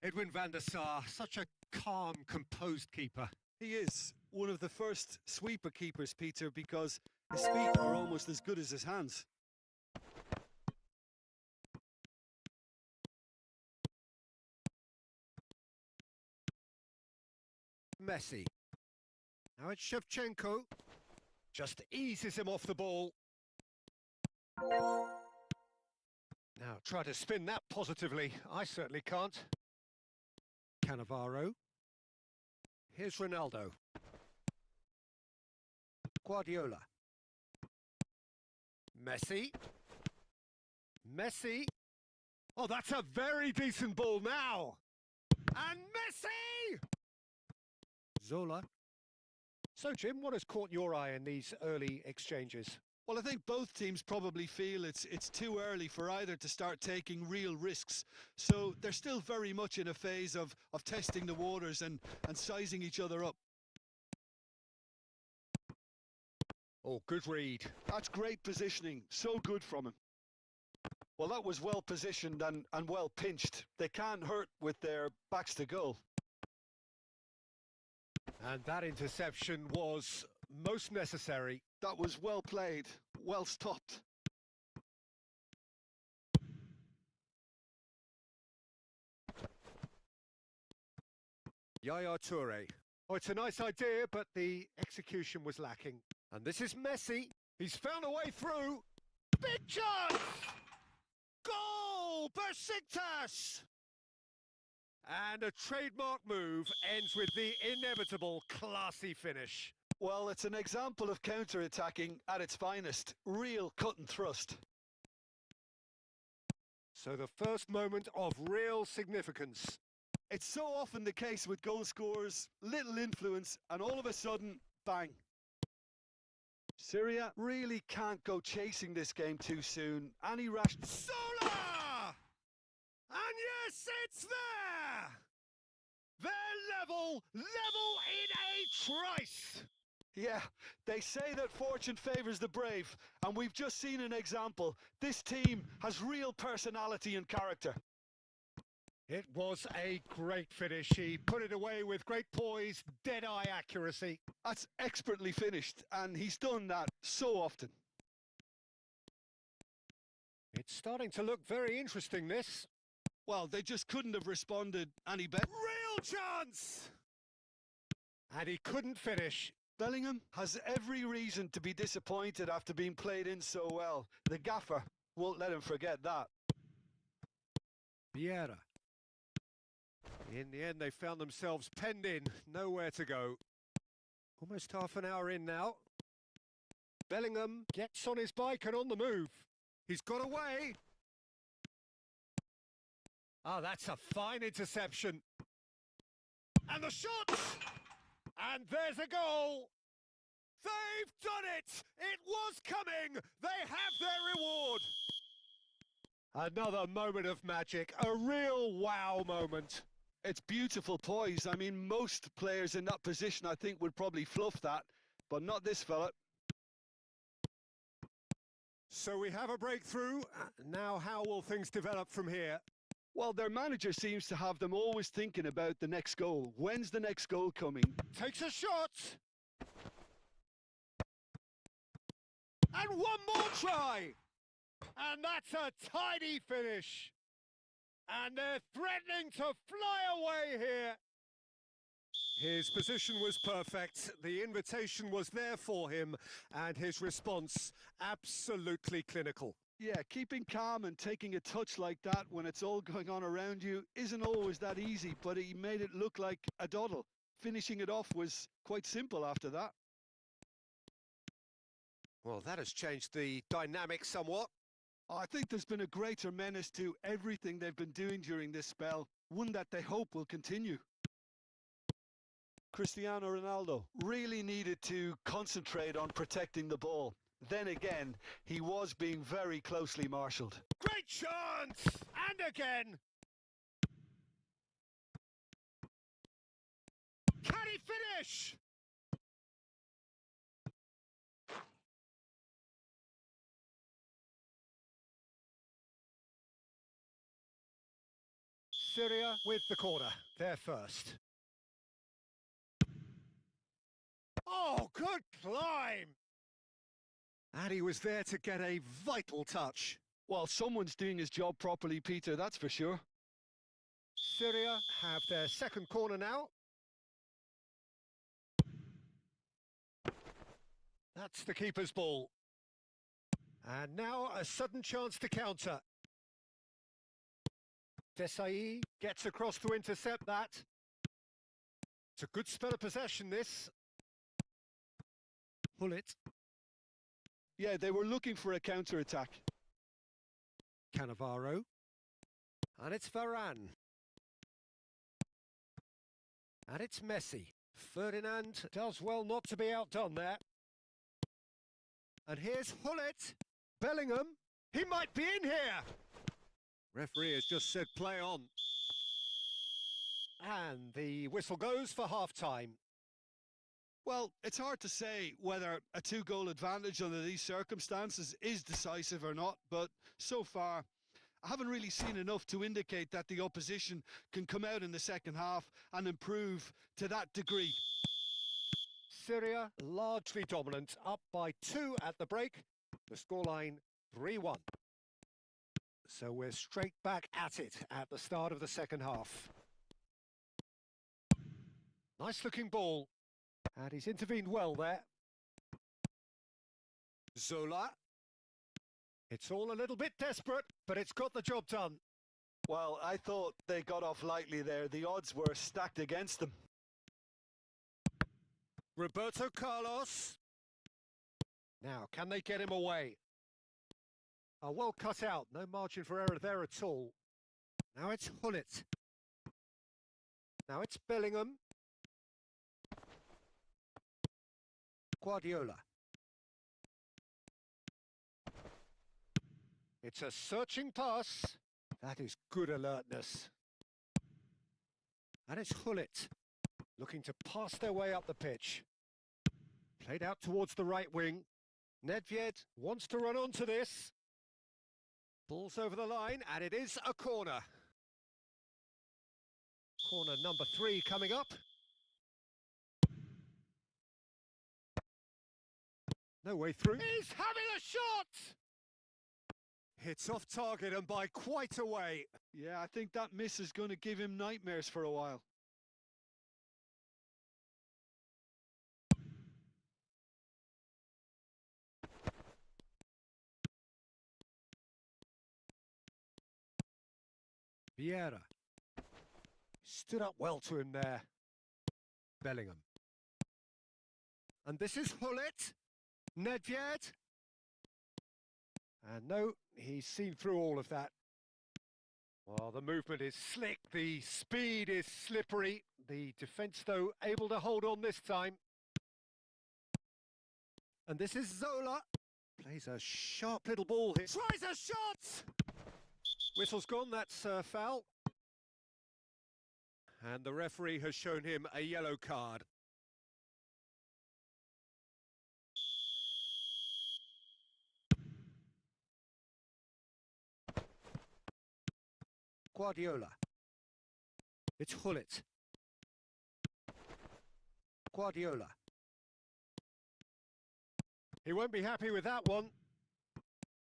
Edwin van der Sar, such a calm, composed keeper. He is one of the first sweeper keepers, Peter, because his feet are almost as good as his hands. Messi. Now it's Shevchenko. Just eases him off the ball. Now try to spin that positively. I certainly can't. Cannavaro. Here's Ronaldo. Guardiola. Messi. Messi. Oh, that's a very decent ball now. And Messi! Zola. So, Jim, what has caught your eye in these early exchanges? Well, I think both teams probably feel it's too early for either to start taking real risks. So they're still very much in a phase of testing the waters and sizing each other up. Oh, good read. That's great positioning. So good from him. Well, that was well positioned and well pinched. They can't hurt with their backs to goal. And that interception was most necessary. That was well played, well stopped. Yaya Toure. Oh, it's a nice idea, but the execution was lacking. And this is Messi. He's found a way through. Big chance! Goal! Besiktas! And a trademark move ends with the inevitable classy finish. Well, it's an example of counter-attacking at its finest. Real cut and thrust. So the first moment of real significance. It's so often the case with goal scorers, little influence, and all of a sudden, bang. Syria really can't go chasing this game too soon. Any rash... Sola! And yes, it's there! They're level in a trice! Yeah, they say that fortune favours the brave, and we've just seen an example. This team has real personality and character. It was a great finish. He put it away with great poise, dead-eye accuracy. That's expertly finished, and he's done that so often. It's starting to look very interesting, this. Well, they just couldn't have responded any better. Real chance! And he couldn't finish. Bellingham has every reason to be disappointed after being played in so well. The gaffer won't let him forget that. Vieira. In the end, they found themselves penned in, nowhere to go. Almost half an hour in now. Bellingham gets on his bike and on the move. He's got away. Oh, that's a fine interception. And the shot! And there's a goal! They've done it! It was coming! They have their reward! Another moment of magic, a real wow moment. It's beautiful poise. I mean, most players in that position, I think, would probably fluff that, but not this fella. So we have a breakthrough. Now how will things develop from here? Well, their manager seems to have them always thinking about the next goal. When's the next goal coming? Takes a shot! And one more try! And that's a tidy finish! And they're threatening to fly away here! His position was perfect, the invitation was there for him, and his response absolutely clinical. Yeah, keeping calm and taking a touch like that when it's all going on around you isn't always that easy, but he made it look like a doddle. Finishing it off was quite simple after that. Well, that has changed the dynamic somewhat. I think there's been a greater menace to everything they've been doing during this spell, one that they hope will continue. Cristiano Ronaldo really needed to concentrate on protecting the ball. Then again, he was being very closely marshalled. Great chance! And again! Can he finish? Syria with the corner. They're first. Oh, good climb! And he was there to get a vital touch. Well, someone's doing his job properly, Peter, that's for sure. Syria have their second corner now. That's the keeper's ball. And now a sudden chance to counter. Desai gets across to intercept that. It's a good spell of possession, this. Pull it. Yeah, they were looking for a counter-attack. Cannavaro. And it's Varane. And it's Messi. Ferdinand does well not to be outdone there. And here's Hullet. Bellingham. He might be in here. Referee has just said play on. And the whistle goes for half-time. Well, it's hard to say whether a 2-goal advantage under these circumstances is decisive or not, but so far, I haven't really seen enough to indicate that the opposition can come out in the second half and improve to that degree. Syria largely dominant, up by 2 at the break. The scoreline 3-1. So we're straight back at it at the start of the second half. Nice looking ball. And he's intervened well there. Zola. It's all a little bit desperate, but it's got the job done. Well, I thought they got off lightly there. The odds were stacked against them. Roberto Carlos. Now, can they get him away? Oh, well cut out. No margin for error there at all. Now it's Hullet. Now it's Bellingham. Guardiola. It's a searching pass. That is good alertness. And it's Hullet, looking to pass their way up the pitch. Played out towards the right wing. Nedved wants to run onto this. Ball's over the line, and it is a corner. Corner number 3 coming up. No way through. He's having a shot! It's off target and by quite a way. Yeah, I think that miss is going to give him nightmares for a while. Vieira. Stood up well to him there. Bellingham. And this is Hullet. Nedved. And no, he's seen through all of that. Well, the movement is slick, the speed is slippery. The defence, though, able to hold on this time. And this is Zola. Plays a sharp little ball here. Tries a shot! Whistle's gone, that's a foul. And the referee has shown him a yellow card. Guardiola. It's Hullet. Guardiola. He won't be happy with that one.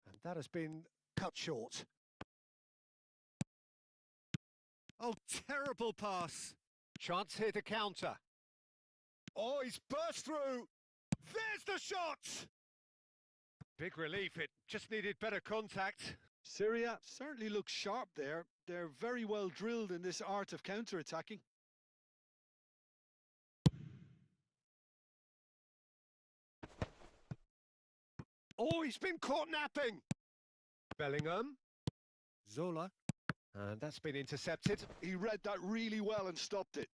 And that has been cut short. Oh, terrible pass. Chance here to counter. Oh, he's burst through. There's the shot! Big relief, it just needed better contact. Syria certainly looks sharp there. They're very well drilled in this art of counter-attacking. Oh, he's been caught napping. Bellingham. Zola. And that's been intercepted. He read that really well and stopped it.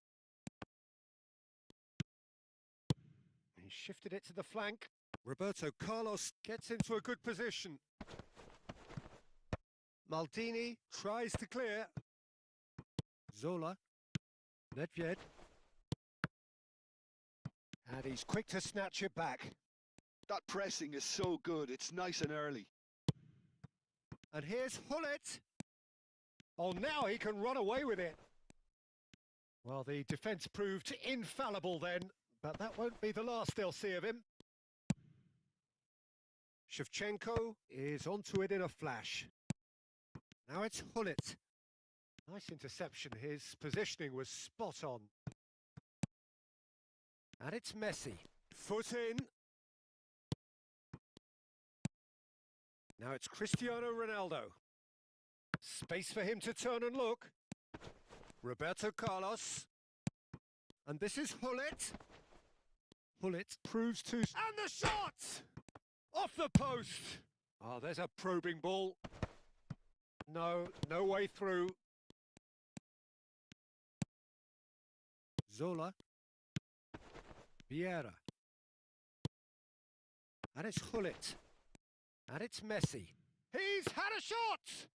He shifted it to the flank. Roberto Carlos gets into a good position. Maldini tries to clear. Zola. Nedved. And he's quick to snatch it back. That pressing is so good. It's nice and early. And here's Hullet. Oh, now he can run away with it. Well, the defence proved infallible then, but that won't be the last they'll see of him. Shevchenko is onto it in a flash. Now it's Hullet. Nice interception. His positioning was spot on. And it's Messi. Foot in. Now it's Cristiano Ronaldo. Space for him to turn and look. Roberto Carlos. And this is Hullet. Hullet proves to... And the shot! Off the post! Oh, there's a probing ball. No, no way through. Zola. Vieira. And it's Hullet. And it's Messi. He's had a shot!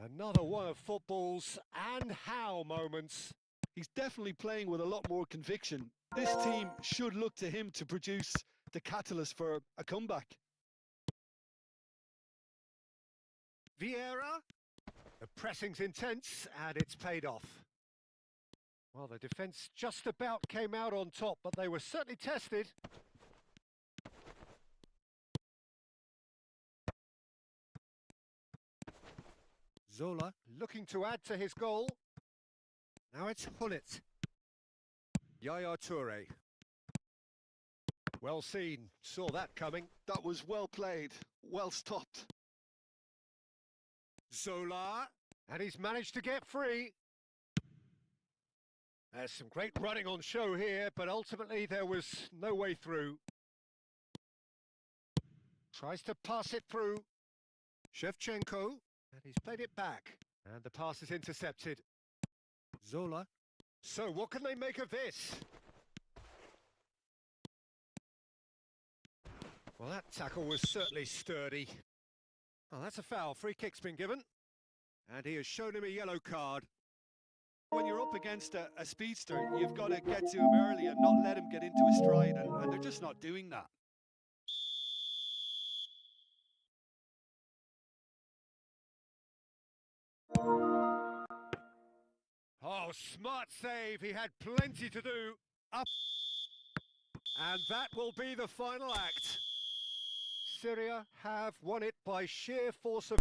Another one of football's and how moments. He's definitely playing with a lot more conviction. This team should look to him to produce the catalyst for a comeback. Vieira. The pressing's intense, and it's paid off. Well, the defence just about came out on top, but they were certainly tested. Zola looking to add to his goal. Now it's Hullet. Yaya Toure. Well seen, saw that coming. That was well played, well stopped. Zola, and he's managed to get free. There's some great running on show here, but ultimately there was no way through. Tries to pass it through. Shevchenko, and he's played it back. And the pass is intercepted. Zola. So what can they make of this? Well, that tackle was certainly sturdy. Oh, that's a foul. Free kick's been given. And he has shown him a yellow card. When you're up against a speedster, you've got to get to him early and not let him get into a stride, and they're just not doing that. Oh, smart save. He had plenty to do. Up. And that will be the final act. Syria have won it by sheer force of...